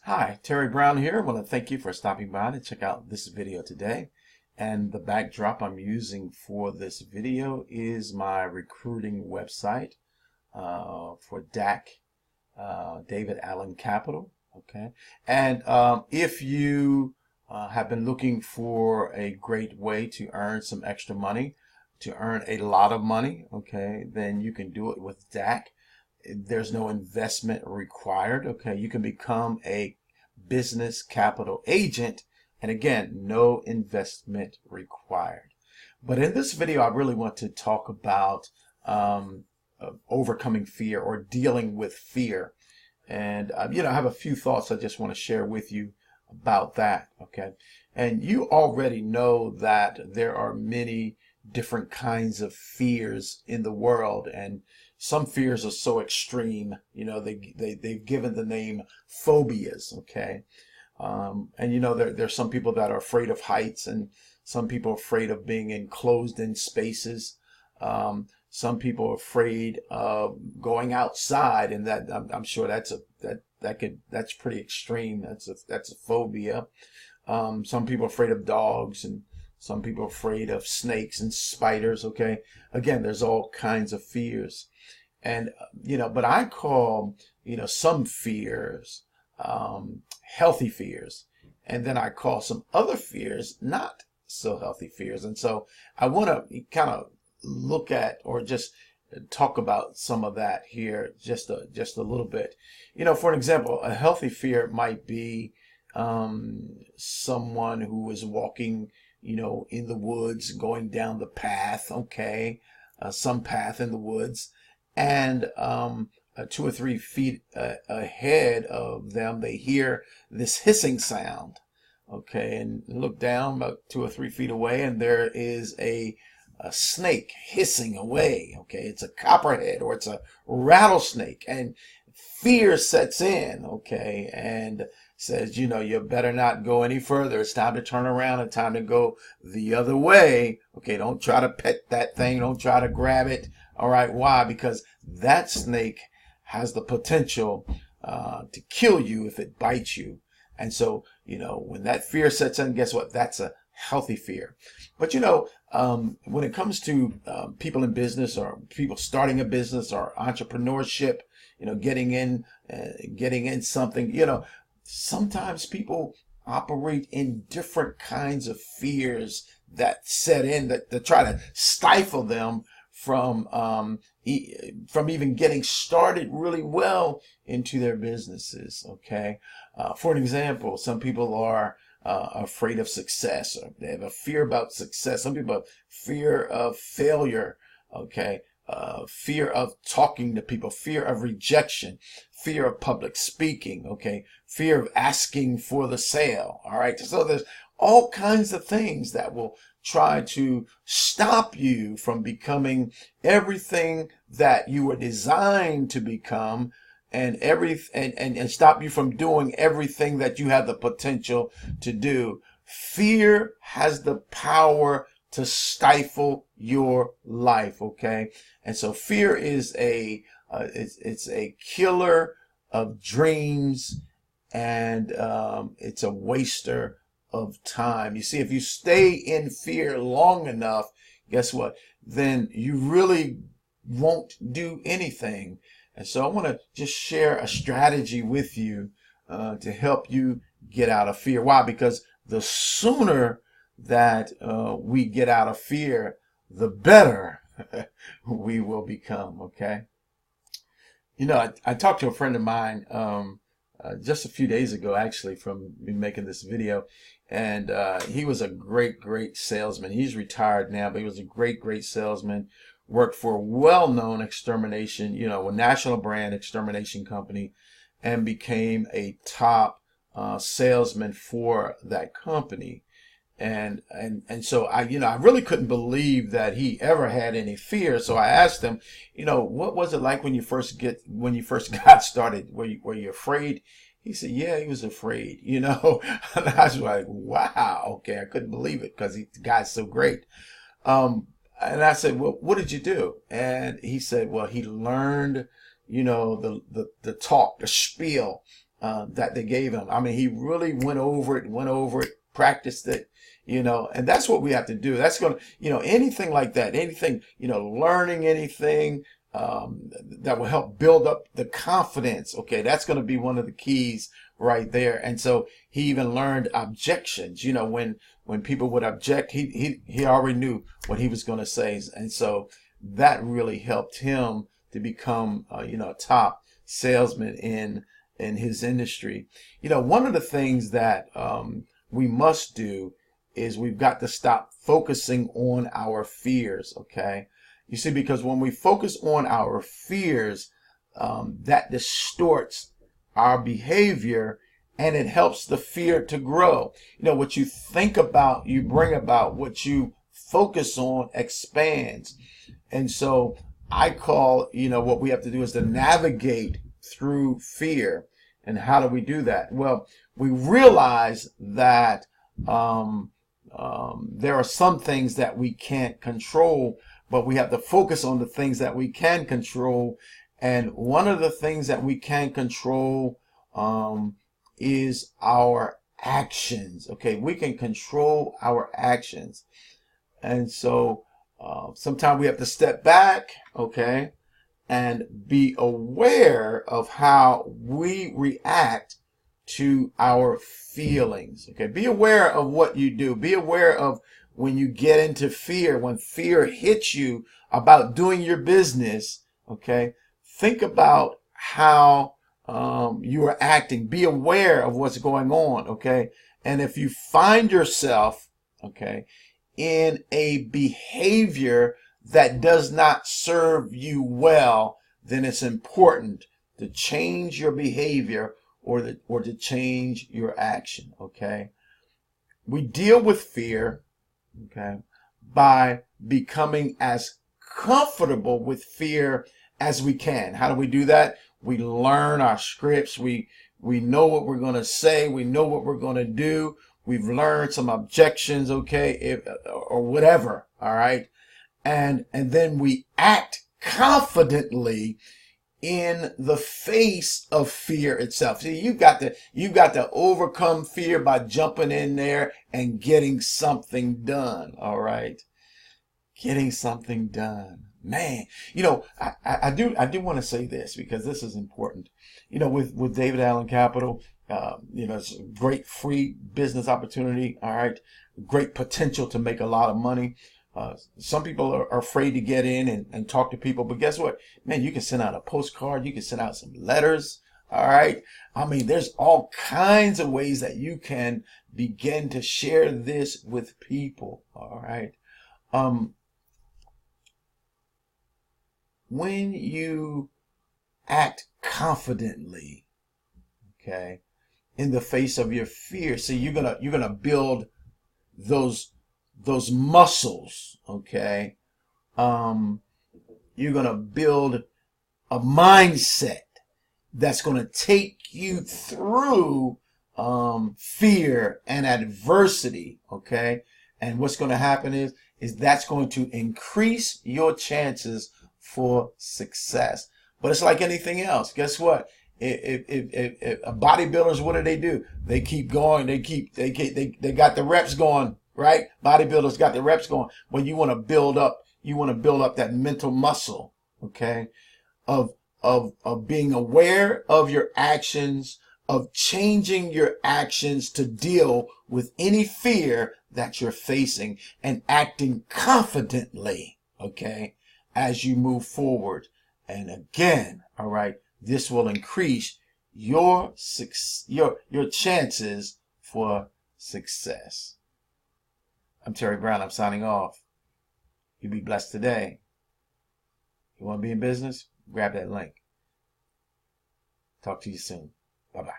Hi, Terry Brown here. I want to thank you for stopping by to check out this video today. And the backdrop I'm using for this video is my recruiting website for DAC, David Allen Capital. Okay. And if you have been looking for a great way to earn some extra money, to earn a lot of money, okay, then you can do it with DAC. There's no investment required. Okay, you can become a business capital agent, and again, no investment required. But in this video, I really want to talk about overcoming fear or dealing with fear. And I have a few thoughts I just want to share with you about that. Okay, and you already know that there are many different kinds of fears in the world, and some fears are so extreme, they've given the name phobias. Okay, and there's some people that are afraid of heights, and some people are afraid of being enclosed in spaces. Some people are afraid of going outside, and that I'm sure that's pretty extreme. That's a phobia. Some people are afraid of dogs, and some people are afraid of snakes and spiders. Okay, again, there's all kinds of fears, and but I call some fears healthy fears, and then I call some other fears not so healthy fears. And so I want to kind of look at, or just talk about some of that here, just a little bit. For an example, a healthy fear might be someone who is walking in the woods, going down the path, okay, some path in the woods, and 2 or 3 feet ahead of them, they hear this hissing sound, okay, and look down about 2 or 3 feet away, and there is a snake hissing away. Okay, it's a copperhead or it's a rattlesnake, and fear sets in. Okay, and says, you better not go any further. It's time to turn around. It's time to go the other way. Okay, don't try to pet that thing. Don't try to grab it. All right, why? Because that snake has the potential to kill you if it bites you. And so, when that fear sets in, guess what? That's a healthy fear. But when it comes to people in business, or people starting a business, or entrepreneurship, getting in something, sometimes people operate in different kinds of fears that set in, that try to stifle them from even getting started really well into their businesses. Okay, for an example, some people are afraid of success, or they have a fear about success. Some people have fear of failure. Okay, fear of talking to people, fear of rejection, fear of public speaking. Okay, fear of asking for the sale. All right, so there's all kinds of things that will try to stop you from becoming everything that you were designed to become, and stop you from doing everything that you have the potential to do. Fear has the power to stifle your life. Okay, and so fear is it's a killer of dreams, and it's a waster of time. You see, if you stay in fear long enough, guess what? Then you really won't do anything. And so I want to just share a strategy with you to help you get out of fear. Why? Because the sooner that we get out of fear, the better we will become. Okay. I talked to a friend of mine just a few days ago, actually, from me making this video. And he was a great salesman. He's retired now, but he was a great salesman. Worked for a well-known extermination, a national brand extermination company, and became a top salesman for that company. And so I really couldn't believe that he ever had any fear. So I asked him, what was it like when you first got started? Were you afraid? He said, yeah, he was afraid, And I was like, wow, okay, I couldn't believe it, because the guy's so great. And I said, well, what did you do? And he said, well, he learned, the talk, the spiel that they gave him. I mean, he really went over it, practiced it, and that's what we have to do. That's going to, anything like that, anything, learning anything that will help build up the confidence. Okay, that's going to be one of the keys right there. And so he even learned objections. When people would object, he already knew what he was going to say, and so that really helped him to become, a top salesman in his industry. One of the things that we must do is we've got to stop focusing on our fears. Okay, you see, because when we focus on our fears, that distorts our behavior, and it helps the fear to grow. What you think about, you bring about. What you focus on expands. And so I call, what we have to do is to navigate through fear. And how do we do that? Well, we realize that there are some things that we can't control, but we have to focus on the things that we can control. And one of the things that we can control is our actions. Okay, we can control our actions. And so sometimes we have to step back, okay, and be aware of how we react to our feelings. Okay, be aware of what you do. Be aware of when you get into fear, when fear hits you about doing your business. Okay, think about how you are acting. Be aware of what's going on. Okay, and if you find yourself, okay, in a behavior that does not serve you well, then it's important to change your behavior or to change your action. Okay, we deal with fear, okay, by becoming as comfortable with fear as we can. How do we do that? We learn our scripts. We know what we're going to say. We know what we're going to do. We've learned some objections, okay, or whatever. All right. And then we act confidently in the face of fear itself. See, you've got to overcome fear by jumping in there and getting something done. All right. Getting something done. Man, I do want to say this because this is important. With David Allen Capital, it's a great free business opportunity. All right. Great potential to make a lot of money. Some people are afraid to get in and talk to people, but guess what? Man, you can send out a postcard. You can send out some letters. All right. I mean, there's all kinds of ways that you can begin to share this with people. All right. When you act confidently, okay, in the face of your fear, see, you're gonna build those muscles, okay. You're gonna build a mindset that's gonna take you through fear and adversity, okay. And what's going to happen is that's going to increase your chances for success. But it's like anything else. Guess what? If bodybuilders, what do? They keep going. They got the reps going, right? Bodybuilders got the reps going. When you want to build up that mental muscle, okay, of being aware of your actions, of changing your actions to deal with any fear that you're facing and acting confidently, okay, as you move forward. And again, all right, this will increase your chances for success. I'm Terry Brown. I'm signing off. You be blessed today. You want to be in business? Grab that link. Talk to you soon. Bye-bye.